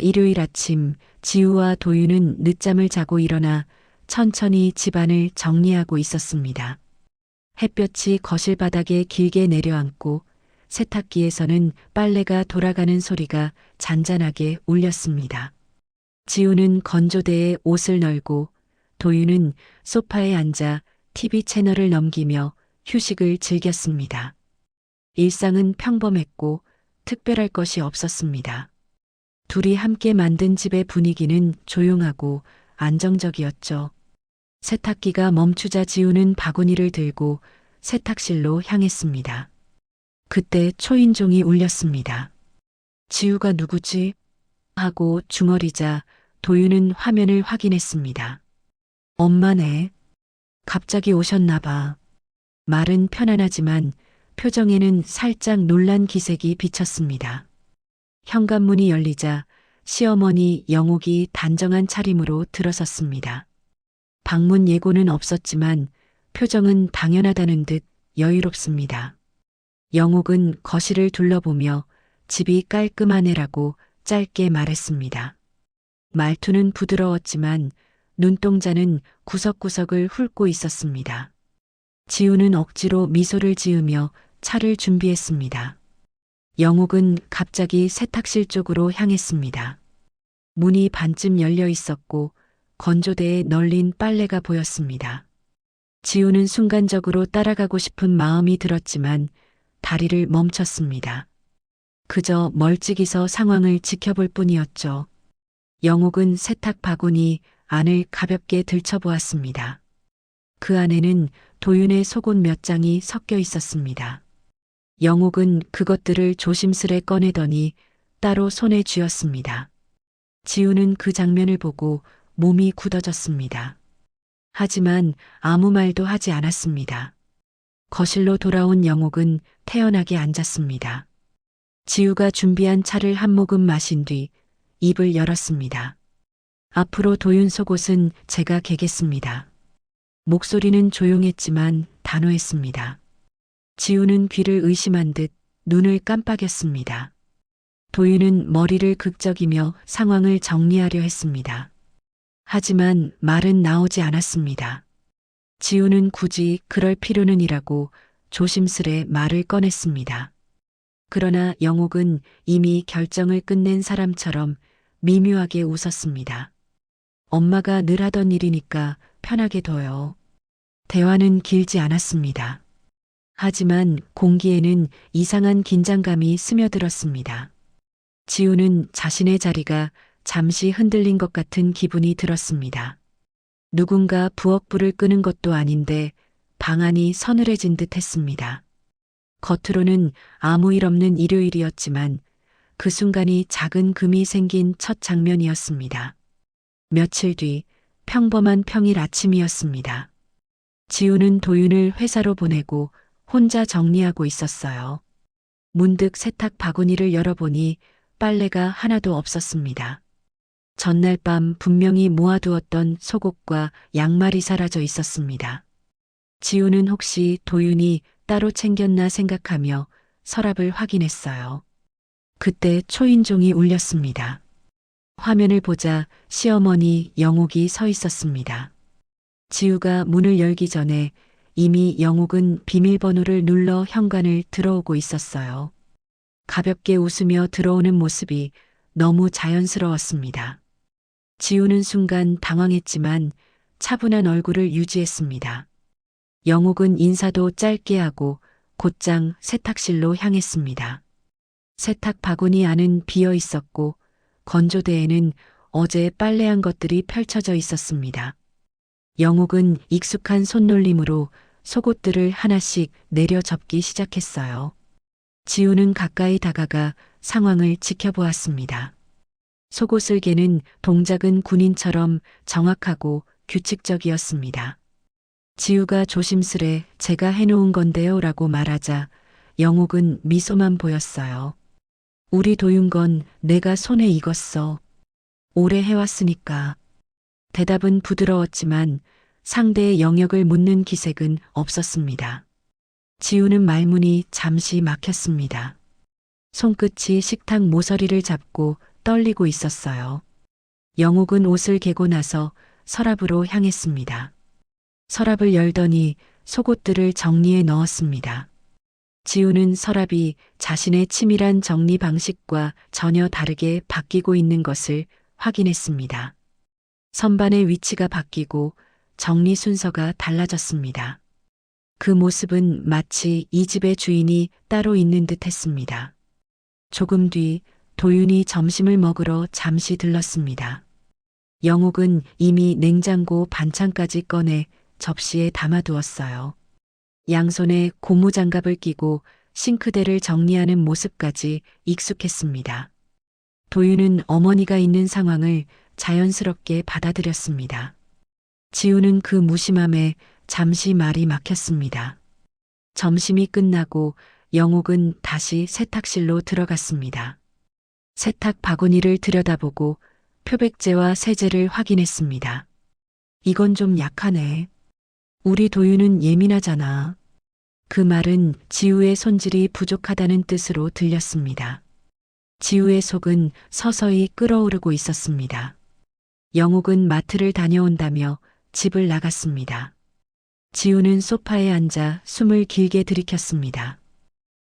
일요일 아침 지우와 도윤은 늦잠을 자고 일어나 천천히 집안을 정리하고 있었습니다. 햇볕이 거실 바닥에 길게 내려앉고 세탁기에서는 빨래가 돌아가는 소리가 잔잔하게 울렸습니다. 지우는 건조대에 옷을 널고 도윤은 소파에 앉아 TV 채널을 넘기며 휴식을 즐겼습니다. 일상은 평범했고 특별할 것이 없었습니다. 둘이 함께 만든 집의 분위기는 조용하고 안정적이었죠. 세탁기가 멈추자 지우는 바구니를 들고 세탁실로 향했습니다. 그때 초인종이 울렸습니다. 지우가 누구지? 하고 중얼이자 도윤은 화면을 확인했습니다. 엄마네. 갑자기 오셨나 봐. 말은 편안하지만 표정에는 살짝 놀란 기색이 비쳤습니다. 현관문이 열리자 시어머니 영옥이 단정한 차림으로 들어섰습니다. 방문 예고는 없었지만 표정은 당연하다는 듯 여유롭습니다. 영옥은 거실을 둘러보며 집이 깔끔하네라고 짧게 말했습니다. 말투는 부드러웠지만 눈동자는 구석구석을 훑고 있었습니다. 지우는 억지로 미소를 지으며 차를 준비했습니다. 영옥은 갑자기 세탁실 쪽으로 향했습니다. 문이 반쯤 열려 있었고 건조대에 널린 빨래가 보였습니다. 지우는 순간적으로 따라가고 싶은 마음이 들었지만 다리를 멈췄습니다. 그저 멀찍이서 상황을 지켜볼 뿐이었죠. 영옥은 세탁 바구니 안을 가볍게 들춰보았습니다. 그 안에는 도윤의 속옷 몇 장이 섞여 있었습니다. 영옥은 그것들을 조심스레 꺼내더니 따로 손에 쥐었습니다. 지우는 그 장면을 보고 몸이 굳어졌습니다. 하지만 아무 말도 하지 않았습니다. 거실로 돌아온 영옥은 태연하게 앉았습니다. 지우가 준비한 차를 한 모금 마신 뒤 입을 열었습니다. 앞으로 도윤 속옷은 제가 개겠습니다. 목소리는 조용했지만 단호했습니다. 지우는 귀를 의심한 듯 눈을 깜빡였습니다. 도윤은 머리를 극적이며 상황을 정리하려 했습니다. 하지만 말은 나오지 않았습니다. 지우는 굳이 그럴 필요는이라고 조심스레 말을 꺼냈습니다. 그러나 영옥은 이미 결정을 끝낸 사람처럼 미묘하게 웃었습니다. 엄마가 늘 하던 일이니까 편하게 둬요. 대화는 길지 않았습니다. 하지만 공기에는 이상한 긴장감이 스며들었습니다. 지우는 자신의 자리가 잠시 흔들린 것 같은 기분이 들었습니다. 누군가 부엌불을 끄는 것도 아닌데 방 안이 서늘해진 듯 했습니다. 겉으로는 아무 일 없는 일요일이었지만 그 순간이 작은 금이 생긴 첫 장면이었습니다. 며칠 뒤 평범한 평일 아침이었습니다. 지우는 도윤을 회사로 보내고 혼자 정리하고 있었어요. 문득 세탁 바구니를 열어보니 빨래가 하나도 없었습니다. 전날 밤 분명히 모아두었던 속옷과 양말이 사라져 있었습니다. 지우는 혹시 도윤이 따로 챙겼나 생각하며 서랍을 확인했어요. 그때 초인종이 울렸습니다. 화면을 보자 시어머니 영옥이 서 있었습니다. 지우가 문을 열기 전에 이미 영옥은 비밀번호를 눌러 현관을 들어오고 있었어요. 가볍게 웃으며 들어오는 모습이 너무 자연스러웠습니다. 지우는 순간 당황했지만 차분한 얼굴을 유지했습니다. 영옥은 인사도 짧게 하고 곧장 세탁실로 향했습니다. 세탁 바구니 안은 비어 있었고 건조대에는 어제 빨래한 것들이 펼쳐져 있었습니다. 영옥은 익숙한 손놀림으로 속옷들을 하나씩 내려 접기 시작했어요. 지우는 가까이 다가가 상황을 지켜보았습니다. 속옷을 개는 동작은 군인처럼 정확하고 규칙적이었습니다. 지우가 조심스레 제가 해놓은 건데요 라고 말하자 영옥은 미소만 보였어요. 우리 도윤 건 내가 손에 익었어. 오래 해왔으니까. 대답은 부드러웠지만 상대의 영역을 묻는 기색은 없었습니다. 지우는 말문이 잠시 막혔습니다. 손끝이 식탁 모서리를 잡고 떨리고 있었어요. 영옥은 옷을 개고 나서 서랍으로 향했습니다. 서랍을 열더니 속옷들을 정리해 넣었습니다. 지우는 서랍이 자신의 치밀한 정리 방식과 전혀 다르게 바뀌고 있는 것을 확인했습니다. 선반의 위치가 바뀌고 정리 순서가 달라졌습니다. 그 모습은 마치 이 집의 주인이 따로 있는 듯 했습니다. 조금 뒤 도윤이 점심을 먹으러 잠시 들렀습니다. 영옥은 이미 냉장고 반찬까지 꺼내 접시에 담아두었어요. 양손에 고무장갑을 끼고 싱크대를 정리하는 모습까지 익숙했습니다. 도윤은 어머니가 있는 상황을 자연스럽게 받아들였습니다. 지우는 그 무심함에 잠시 말이 막혔습니다. 점심이 끝나고 영옥은 다시 세탁실로 들어갔습니다. 세탁 바구니를 들여다보고 표백제와 세제를 확인했습니다. 이건 좀 약하네. 우리 도윤은 예민하잖아. 그 말은 지우의 손질이 부족하다는 뜻으로 들렸습니다. 지우의 속은 서서히 끓어오르고 있었습니다. 영옥은 마트를 다녀온다며 집을 나갔습니다. 지우는 소파에 앉아 숨을 길게 들이켰습니다.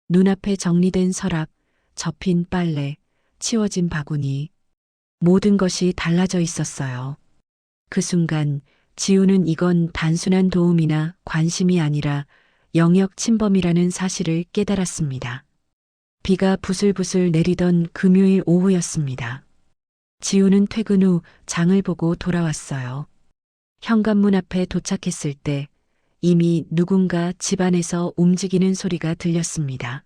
눈앞에 정리된 서랍, 접힌 빨래, 치워진 바구니, 모든 것이 달라져 있었어요. 그 순간 지우는 이건 단순한 도움이나 관심이 아니라 영역 침범이라는 사실을 깨달았습니다. 비가 부슬부슬 내리던 금요일 오후였습니다. 지우는 퇴근 후 장을 보고 돌아왔어요. 현관문 앞에 도착했을 때 이미 누군가 집안에서 움직이는 소리가 들렸습니다.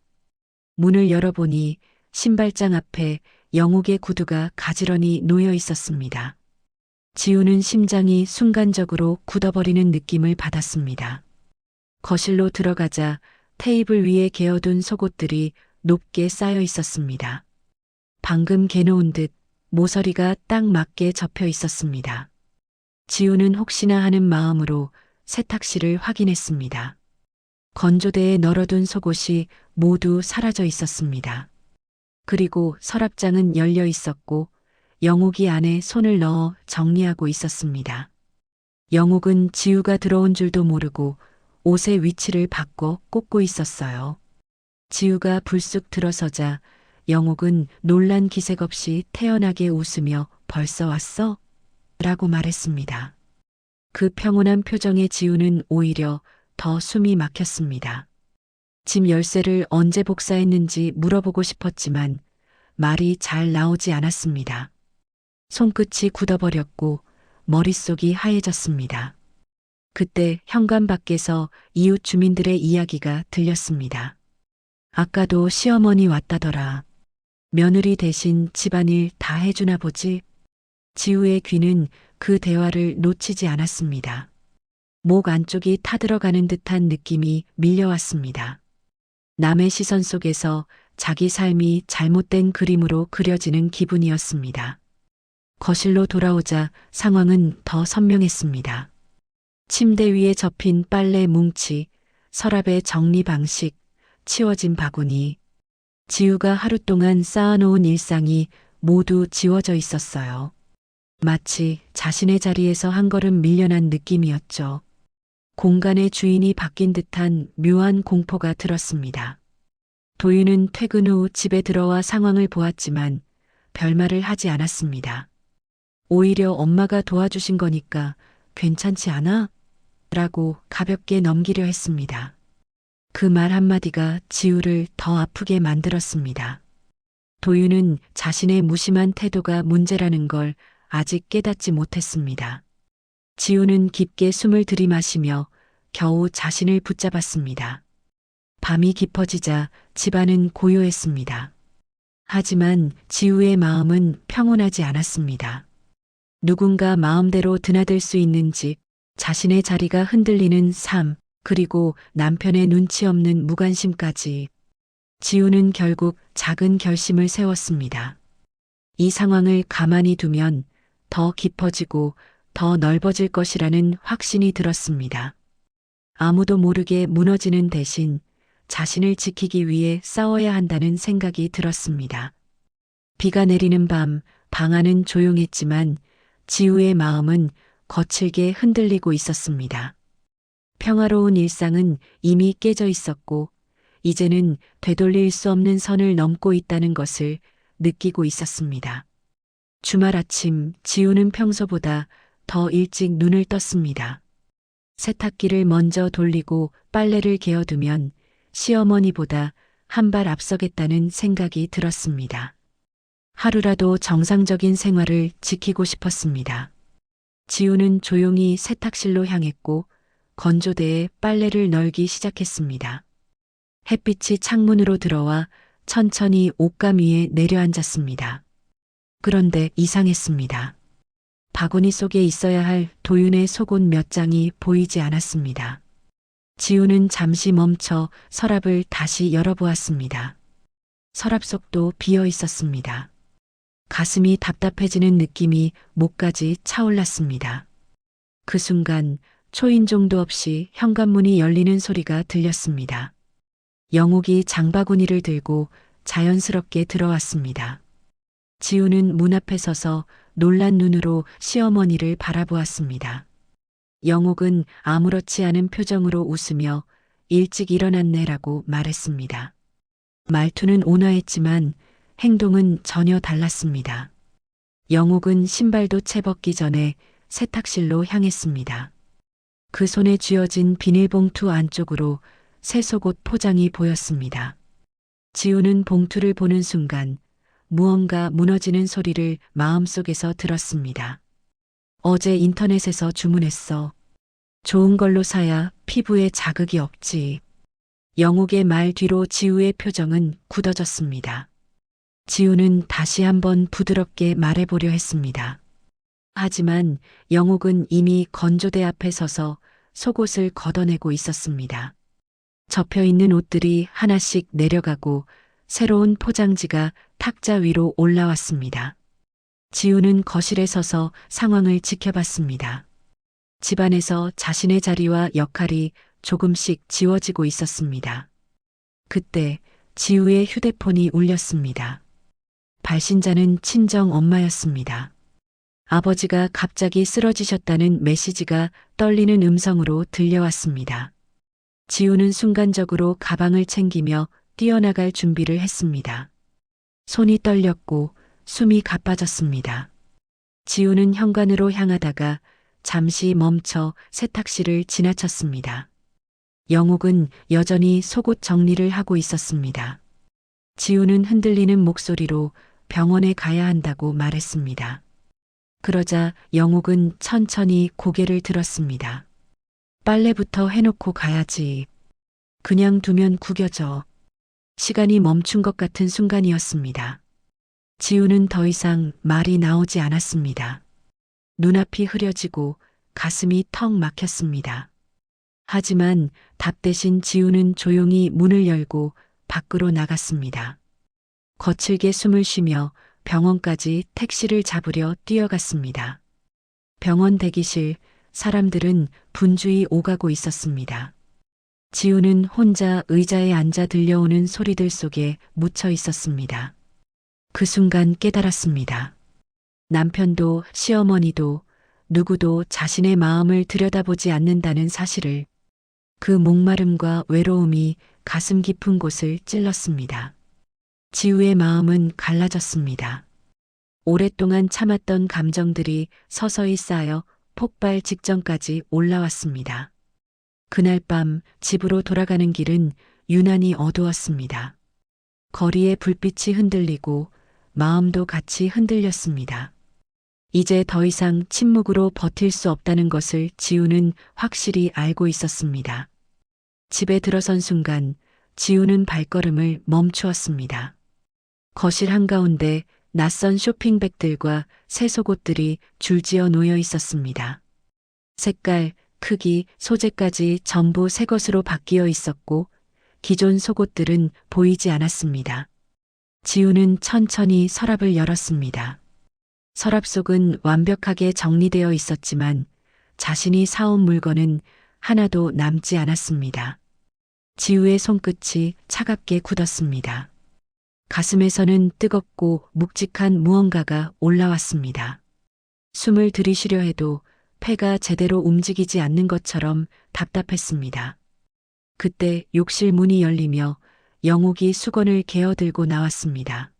문을 열어보니 신발장 앞에 영옥의 구두가 가지런히 놓여 있었습니다. 지우는 심장이 순간적으로 굳어버리는 느낌을 받았습니다. 거실로 들어가자 테이블 위에 개어둔 속옷들이 높게 쌓여 있었습니다. 방금 개놓은 듯 모서리가 딱 맞게 접혀 있었습니다. 지우는 혹시나 하는 마음으로 세탁실을 확인했습니다. 건조대에 널어둔 속옷이 모두 사라져 있었습니다. 그리고 서랍장은 열려 있었고 영옥이 안에 손을 넣어 정리하고 있었습니다. 영옥은 지우가 들어온 줄도 모르고 옷의 위치를 바꿔 꽂고 있었어요. 지우가 불쑥 들어서자 영옥은 놀란 기색 없이 태연하게 웃으며 벌써 왔어? 라고 말했습니다. 그 평온한 표정에 지우는 오히려 더 숨이 막혔습니다. 집 열쇠를 언제 복사했는지 물어보고 싶었지만 말이 잘 나오지 않았습니다. 손끝이 굳어버렸고 머릿속이 하얘졌습니다. 그때 현관 밖에서 이웃 주민들의 이야기가 들렸습니다. 아까도 시어머니 왔다더라. 며느리 대신 집안일 다 해주나 보지? 지우의 귀는 그 대화를 놓치지 않았습니다. 목 안쪽이 타들어가는 듯한 느낌이 밀려왔습니다. 남의 시선 속에서 자기 삶이 잘못된 그림으로 그려지는 기분이었습니다. 거실로 돌아오자 상황은 더 선명했습니다. 침대 위에 접힌 빨래 뭉치, 서랍의 정리 방식, 치워진 바구니, 지우가 하루 동안 쌓아놓은 일상이 모두 지워져 있었어요. 마치 자신의 자리에서 한 걸음 밀려난 느낌이었죠. 공간의 주인이 바뀐 듯한 묘한 공포가 들었습니다. 도윤은 퇴근 후 집에 들어와 상황을 보았지만 별말을 하지 않았습니다. 오히려 엄마가 도와주신 거니까 괜찮지 않아? 라고 가볍게 넘기려 했습니다. 그 말 한마디가 지우를 더 아프게 만들었습니다. 도윤은 자신의 무심한 태도가 문제라는 걸 아직 깨닫지 못했습니다. 지우는 깊게 숨을 들이마시며 겨우 자신을 붙잡았습니다. 밤이 깊어지자 집안은 고요했습니다. 하지만 지우의 마음은 평온하지 않았습니다. 누군가 마음대로 드나들 수 있는 집, 자신의 자리가 흔들리는 삶, 그리고 남편의 눈치 없는 무관심까지. 지우는 결국 작은 결심을 세웠습니다. 이 상황을 가만히 두면 더 깊어지고 더 넓어질 것이라는 확신이 들었습니다. 아무도 모르게 무너지는 대신 자신을 지키기 위해 싸워야 한다는 생각이 들었습니다. 비가 내리는 밤, 방 안은 조용했지만 지우의 마음은 거칠게 흔들리고 있었습니다. 평화로운 일상은 이미 깨져 있었고, 이제는 되돌릴 수 없는 선을 넘고 있다는 것을 느끼고 있었습니다. 주말 아침, 지우는 평소보다 더 일찍 눈을 떴습니다. 세탁기를 먼저 돌리고 빨래를 개어두면 시어머니보다 한 발 앞서겠다는 생각이 들었습니다. 하루라도 정상적인 생활을 지키고 싶었습니다. 지우는 조용히 세탁실로 향했고 건조대에 빨래를 널기 시작했습니다. 햇빛이 창문으로 들어와 천천히 옷감 위에 내려앉았습니다. 그런데 이상했습니다. 바구니 속에 있어야 할 도윤의 속옷 몇 장이 보이지 않았습니다. 지우는 잠시 멈춰 서랍을 다시 열어보았습니다. 서랍 속도 비어 있었습니다. 가슴이 답답해지는 느낌이 목까지 차올랐습니다. 그 순간 초인종도 없이 현관문이 열리는 소리가 들렸습니다. 영옥이 장바구니를 들고 자연스럽게 들어왔습니다. 지우는 문 앞에 서서 놀란 눈으로 시어머니를 바라보았습니다. 영옥은 아무렇지 않은 표정으로 웃으며 일찍 일어났네라고 말했습니다. 말투는 온화했지만 행동은 전혀 달랐습니다. 영옥은 신발도 채 벗기 전에 세탁실로 향했습니다. 그 손에 쥐어진 비닐봉투 안쪽으로 새 속옷 포장이 보였습니다. 지우는 봉투를 보는 순간 무언가 무너지는 소리를 마음속에서 들었습니다. 어제 인터넷에서 주문했어. 좋은 걸로 사야 피부에 자극이 없지. 영옥의 말 뒤로 지우의 표정은 굳어졌습니다. 지우는 다시 한번 부드럽게 말해보려 했습니다. 하지만 영옥은 이미 건조대 앞에 서서 속옷을 걷어내고 있었습니다. 접혀있는 옷들이 하나씩 내려가고 새로운 포장지가 탁자 위로 올라왔습니다. 지우는 거실에 서서 상황을 지켜봤습니다. 집안에서 자신의 자리와 역할이 조금씩 지워지고 있었습니다. 그때 지우의 휴대폰이 울렸습니다. 발신자는 친정 엄마였습니다. 아버지가 갑자기 쓰러지셨다는 메시지가 떨리는 음성으로 들려왔습니다. 지우는 순간적으로 가방을 챙기며 뛰어나갈 준비를 했습니다. 손이 떨렸고 숨이 가빠졌습니다. 지우는 현관으로 향하다가 잠시 멈춰 세탁실을 지나쳤습니다. 영옥은 여전히 속옷 정리를 하고 있었습니다. 지우는 흔들리는 목소리로 병원에 가야 한다고 말했습니다. 그러자 영옥은 천천히 고개를 들었습니다. 빨래부터 해놓고 가야지. 그냥 두면 구겨져. 시간이 멈춘 것 같은 순간이었습니다. 지우는 더 이상 말이 나오지 않았습니다. 눈앞이 흐려지고 가슴이 턱 막혔습니다. 하지만 답 대신 지우는 조용히 문을 열고 밖으로 나갔습니다. 거칠게 숨을 쉬며 병원까지 택시를 잡으려 뛰어갔습니다. 병원 대기실, 사람들은 분주히 오가고 있었습니다. 지우는 혼자 의자에 앉아 들려오는 소리들 속에 묻혀 있었습니다. 그 순간 깨달았습니다. 남편도 시어머니도 누구도 자신의 마음을 들여다보지 않는다는 사실을. 그 목마름과 외로움이 가슴 깊은 곳을 찔렀습니다. 지우의 마음은 갈라졌습니다. 오랫동안 참았던 감정들이 서서히 쌓여 폭발 직전까지 올라왔습니다. 그날 밤 집으로 돌아가는 길은 유난히 어두웠습니다. 거리의 불빛이 흔들리고 마음도 같이 흔들렸습니다. 이제 더 이상 침묵으로 버틸 수 없다는 것을 지우는 확실히 알고 있었습니다. 집에 들어선 순간 지우는 발걸음을 멈추었습니다. 거실 한가운데 낯선 쇼핑백들과 새 속옷들이 줄지어 놓여 있었습니다. 색깔, 크기, 소재까지 전부 새 것으로 바뀌어 있었고 기존 속옷들은 보이지 않았습니다. 지우는 천천히 서랍을 열었습니다. 서랍 속은 완벽하게 정리되어 있었지만 자신이 사온 물건은 하나도 남지 않았습니다. 지우의 손끝이 차갑게 굳었습니다. 가슴에서는 뜨겁고 묵직한 무언가가 올라왔습니다. 숨을 들이쉬려 해도 폐가 제대로 움직이지 않는 것처럼 답답했습니다. 그때 욕실 문이 열리며 영옥이 수건을 개어들고 나왔습니다.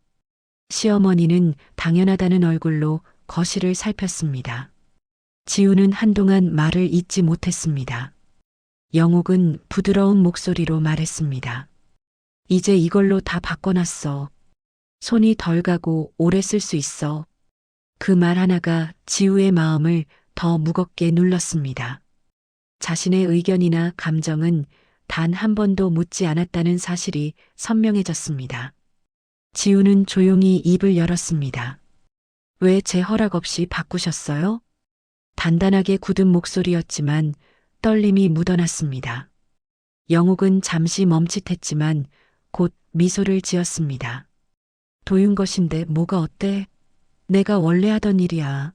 시어머니는 당연하다는 얼굴로 거실을 살폈습니다. 지우는 한동안 말을 잇지 못했습니다. 영옥은 부드러운 목소리로 말했습니다. 이제 이걸로 다 바꿔놨어. 손이 덜 가고 오래 쓸 수 있어. 그 말 하나가 지우의 마음을 더 무겁게 눌렀습니다. 자신의 의견이나 감정은 단 한 번도 묻지 않았다는 사실이 선명해졌습니다. 지우는 조용히 입을 열었습니다. 왜 제 허락 없이 바꾸셨어요? 단단하게 굳은 목소리였지만 떨림이 묻어났습니다. 영옥은 잠시 멈칫했지만 곧 미소를 지었습니다. 도윤 것인데 뭐가 어때? 내가 원래 하던 일이야.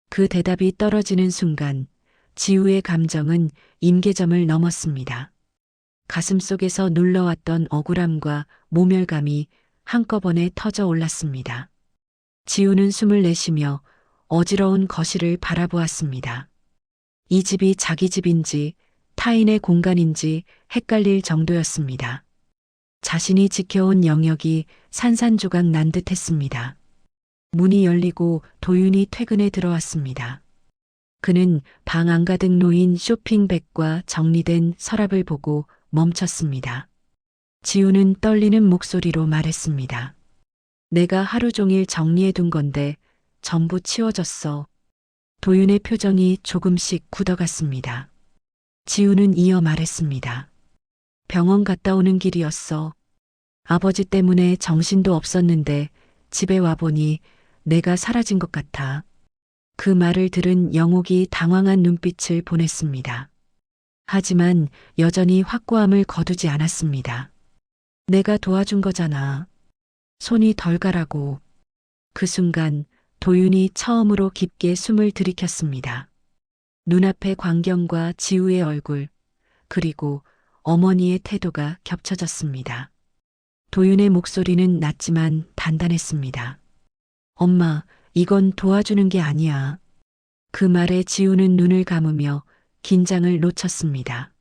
그 대답이 떨어지는 순간 지우의 감정은 임계점을 넘었습니다. 가슴속에서 눌러왔던 억울함과 모멸감이 한꺼번에 터져 올랐습니다. 지우는 숨을 내쉬며 어지러운 거실을 바라보았습니다. 이 집이 자기 집인지 타인의 공간인지 헷갈릴 정도였습니다. 자신이 지켜온 영역이 산산조각 난 듯했습니다. 문이 열리고 도윤이 퇴근에 들어왔습니다. 그는 방 안가득 놓인 쇼핑백과 정리된 서랍을 보고 멈췄습니다. 지우는 떨리는 목소리로 말했습니다. 내가 하루 종일 정리해둔 건데 전부 치워졌어. 도윤의 표정이 조금씩 굳어갔습니다. 지우는 이어 말했습니다. 병원 갔다 오는 길이었어. 아버지 때문에 정신도 없었는데 집에 와보니 내가 사라진 것 같아. 그 말을 들은 영옥이 당황한 눈빛을 보냈습니다. 하지만 여전히 확고함을 거두지 않았습니다. 내가 도와준 거잖아. 손이 덜 가라고. 그 순간 도윤이 처음으로 깊게 숨을 들이켰습니다. 눈앞의 광경과 지우의 얼굴, 그리고 어머니의 태도가 겹쳐졌습니다. 도윤의 목소리는 낮지만 단단했습니다. 엄마, 이건 도와주는 게 아니야. 그 말에 지우는 눈을 감으며 긴장을 놓쳤습니다.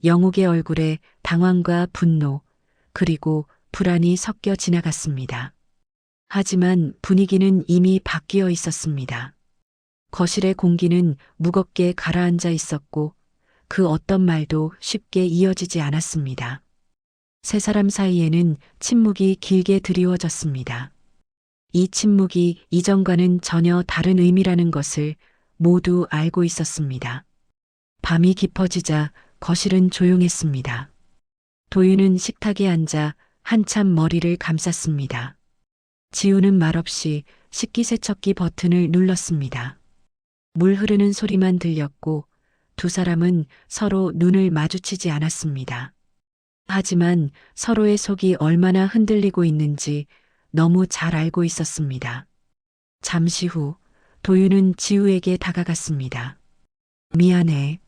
영옥의 얼굴에 당황과 분노, 그리고 불안이 섞여 지나갔습니다. 하지만 분위기는 이미 바뀌어 있었습니다. 거실의 공기는 무겁게 가라앉아 있었고 그 어떤 말도 쉽게 이어지지 않았습니다. 세 사람 사이에는 침묵이 길게 드리워졌습니다. 이 침묵이 이전과는 전혀 다른 의미라는 것을 모두 알고 있었습니다. 밤이 깊어지자 거실은 조용했습니다. 도윤은 식탁에 앉아 한참 머리를 감쌌습니다. 지우는 말없이 식기세척기 버튼을 눌렀습니다. 물 흐르는 소리만 들렸고 두 사람은 서로 눈을 마주치지 않았습니다. 하지만 서로의 속이 얼마나 흔들리고 있는지 너무 잘 알고 있었습니다. 잠시 후 도윤은 지우에게 다가갔습니다. 미안해.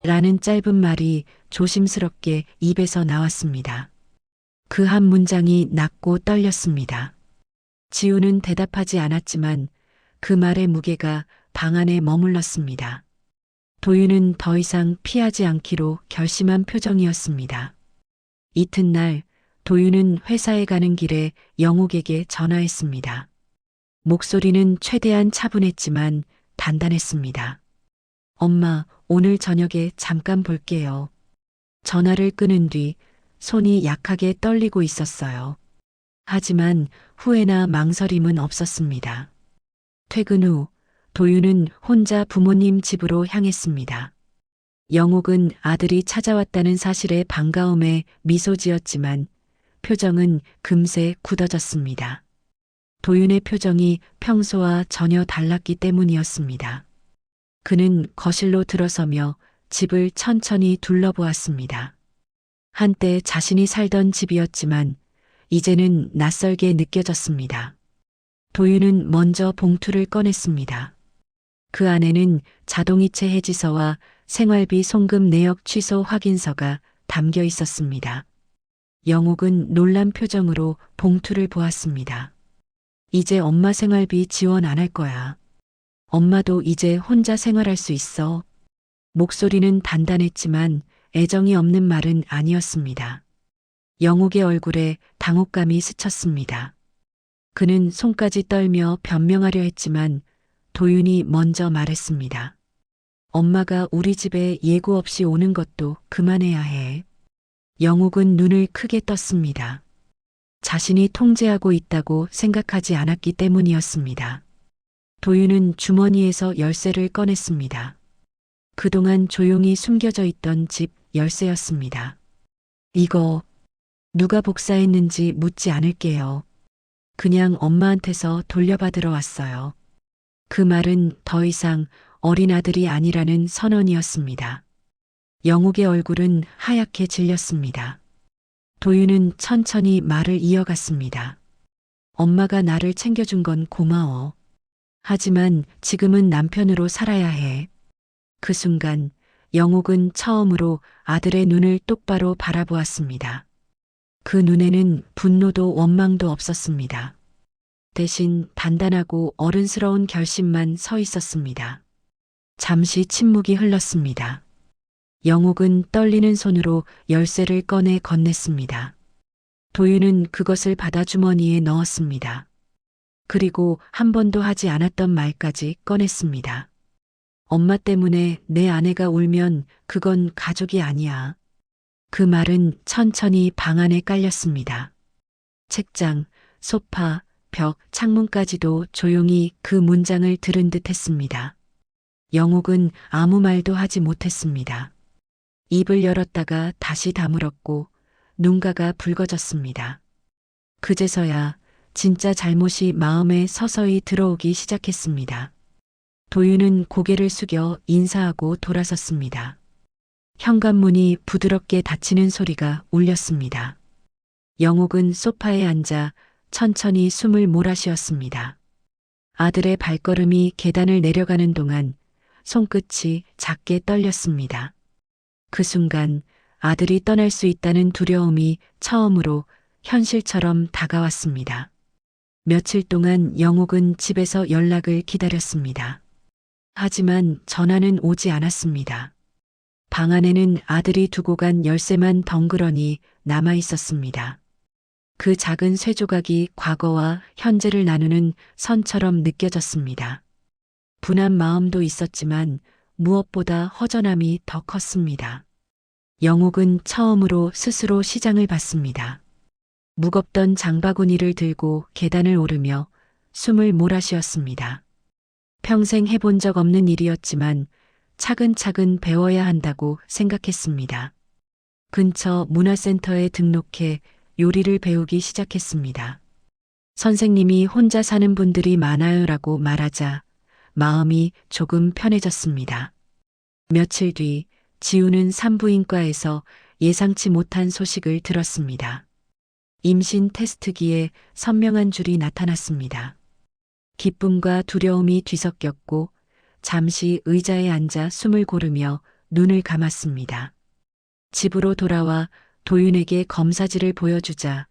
라는 짧은 말이 조심스럽게 입에서 나왔습니다. 그 한 문장이 낮고 떨렸습니다. 지우는 대답하지 않았지만 그 말의 무게가 방 안에 머물렀습니다. 도윤은 더 이상 피하지 않기로 결심한 표정이었습니다. 이튿날 도윤은 회사에 가는 길에 영옥에게 전화했습니다. 목소리는 최대한 차분했지만 단단했습니다. 엄마, 오늘 저녁에 잠깐 볼게요. 전화를 끊은 뒤 손이 약하게 떨리고 있었어요. 하지만 후회나 망설임은 없었습니다. 퇴근 후 도윤은 혼자 부모님 집으로 향했습니다. 영옥은 아들이 찾아왔다는 사실에 반가움에 미소 지었지만 표정은 금세 굳어졌습니다. 도윤의 표정이 평소와 전혀 달랐기 때문이었습니다. 그는 거실로 들어서며 집을 천천히 둘러보았습니다. 한때 자신이 살던 집이었지만 이제는 낯설게 느껴졌습니다. 도윤은 먼저 봉투를 꺼냈습니다. 그 안에는 자동이체 해지서와 생활비 송금 내역 취소 확인서가 담겨 있었습니다. 영옥은 놀란 표정으로 봉투를 보았습니다. 이제 엄마 생활비 지원 안 할 거야. 엄마도 이제 혼자 생활할 수 있어. 목소리는 단단했지만 애정이 없는 말은 아니었습니다. 영옥의 얼굴에 당혹감이 스쳤습니다. 그는 손까지 떨며 변명하려 했지만 도윤이 먼저 말했습니다. 엄마가 우리 집에 예고 없이 오는 것도 그만해야 해. 영옥은 눈을 크게 떴습니다. 자신이 통제하고 있다고 생각하지 않았기 때문이었습니다. 도윤은 주머니에서 열쇠를 꺼냈습니다. 그동안 조용히 숨겨져 있던 집 열쇠였습니다. 이거 누가 복사했는지 묻지 않을게요. 그냥 엄마한테서 돌려받으러 왔어요. 그 말은 더 이상 어린 아들이 아니라는 선언이었습니다. 영옥의 얼굴은 하얗게 질렸습니다. 도윤은 천천히 말을 이어갔습니다. 엄마가 나를 챙겨준 건 고마워. 하지만 지금은 남편으로 살아야 해. 그 순간 영옥은 처음으로 아들의 눈을 똑바로 바라보았습니다. 그 눈에는 분노도 원망도 없었습니다. 대신 단단하고 어른스러운 결심만 서 있었습니다. 잠시 침묵이 흘렀습니다. 영옥은 떨리는 손으로 열쇠를 꺼내 건넸습니다. 도윤은 그것을 받아 주머니에 넣었습니다. 그리고 한 번도 하지 않았던 말까지 꺼냈습니다. 엄마 때문에 내 아내가 울면 그건 가족이 아니야. 그 말은 천천히 방 안에 깔렸습니다. 책장, 소파, 벽, 창문까지도 조용히 그 문장을 들은 듯 했습니다. 영옥은 아무 말도 하지 못했습니다. 입을 열었다가 다시 다물었고 눈가가 붉어졌습니다. 그제서야 진짜 잘못이 마음에 서서히 들어오기 시작했습니다. 도윤은 고개를 숙여 인사하고 돌아섰습니다. 현관문이 부드럽게 닫히는 소리가 울렸습니다. 영옥은 소파에 앉아 천천히 숨을 몰아쉬었습니다. 아들의 발걸음이 계단을 내려가는 동안 손끝이 작게 떨렸습니다. 그 순간 아들이 떠날 수 있다는 두려움이 처음으로 현실처럼 다가왔습니다. 며칠 동안 영옥은 집에서 연락을 기다렸습니다. 하지만 전화는 오지 않았습니다. 방 안에는 아들이 두고 간 열쇠만 덩그러니 남아 있었습니다. 그 작은 쇠조각이 과거와 현재를 나누는 선처럼 느껴졌습니다. 분한 마음도 있었지만 무엇보다 허전함이 더 컸습니다. 영옥은 처음으로 스스로 시장을 봤습니다. 무겁던 장바구니를 들고 계단을 오르며 숨을 몰아쉬었습니다. 평생 해본 적 없는 일이었지만 차근차근 배워야 한다고 생각했습니다. 근처 문화센터에 등록해 요리를 배우기 시작했습니다. 선생님이 혼자 사는 분들이 많아요라고 말하자 마음이 조금 편해졌습니다. 며칠 뒤 지우는 산부인과에서 예상치 못한 소식을 들었습니다. 임신 테스트기에 선명한 줄이 나타났습니다. 기쁨과 두려움이 뒤섞였고 잠시 의자에 앉아 숨을 고르며 눈을 감았습니다. 집으로 돌아와 도윤에게 검사지를 보여주자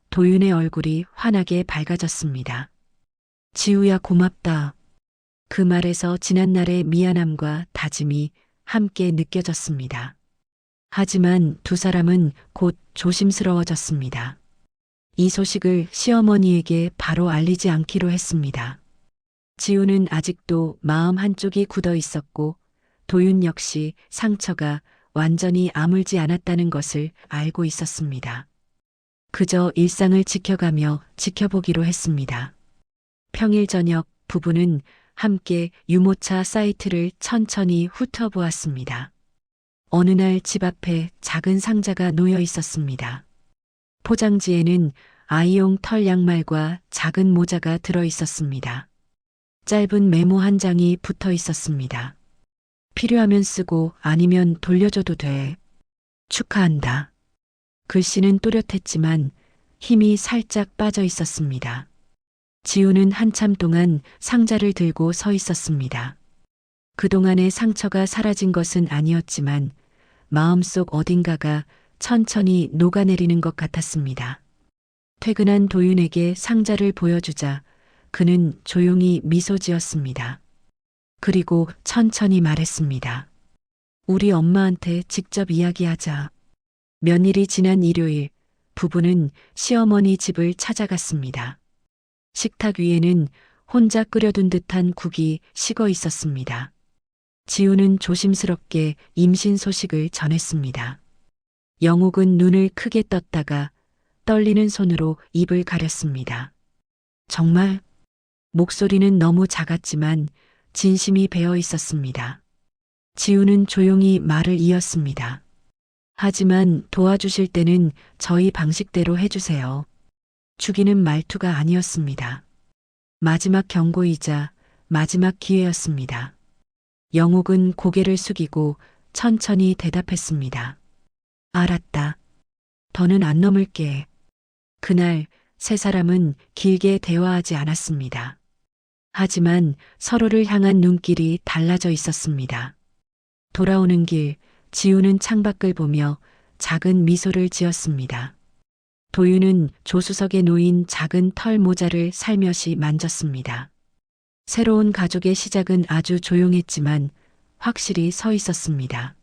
도윤의 얼굴이 환하게 밝아졌습니다. 지우야 고맙다. 그 말에서 지난날의 미안함과 다짐이 함께 느껴졌습니다. 하지만 두 사람은 곧 조심스러워졌습니다. 이 소식을 시어머니에게 바로 알리지 않기로 했습니다. 지우는 아직도 마음 한쪽이 굳어 있었고 도윤 역시 상처가 완전히 아물지 않았다는 것을 알고 있었습니다. 그저 일상을 지켜가며 지켜보기로 했습니다. 평일 저녁 부부는 함께 유모차 사이트를 천천히 훑어보았습니다. 어느 날 집 앞에 작은 상자가 놓여 있었습니다. 포장지에는 아이용 털 양말과 작은 모자가 들어 있었습니다. 짧은 메모 한 장이 붙어 있었습니다. 필요하면 쓰고 아니면 돌려줘도 돼. 축하한다. 글씨는 또렷했지만 힘이 살짝 빠져 있었습니다. 지우는 한참 동안 상자를 들고 서 있었습니다. 그동안의 상처가 사라진 것은 아니었지만 마음속 어딘가가 천천히 녹아내리는 것 같았습니다. 퇴근한 도윤에게 상자를 보여주자 그는 조용히 미소 지었습니다. 그리고 천천히 말했습니다. 우리 엄마한테 직접 이야기하자. 몇일이 지난 일요일, 부부는 시어머니 집을 찾아갔습니다. 식탁 위에는 혼자 끓여둔 듯한 국이 식어 있었습니다. 지우는 조심스럽게 임신 소식을 전했습니다. 영옥은 눈을 크게 떴다가 떨리는 손으로 입을 가렸습니다. 정말? 목소리는 너무 작았지만 진심이 배어 있었습니다. 지우는 조용히 말을 이었습니다. 하지만 도와주실 때는 저희 방식대로 해주세요. 죽이는 말투가 아니었습니다. 마지막 경고이자 마지막 기회였습니다. 영옥은 고개를 숙이고 천천히 대답했습니다. 알았다. 더는 안 넘을게. 그날 세 사람은 길게 대화하지 않았습니다. 하지만 서로를 향한 눈길이 달라져 있었습니다. 돌아오는 길, 지우는 창밖을 보며 작은 미소를 지었습니다. 도윤은 조수석에 놓인 작은 털 모자를 살며시 만졌습니다. 새로운 가족의 시작은 아주 조용했지만 확실히 서 있었습니다.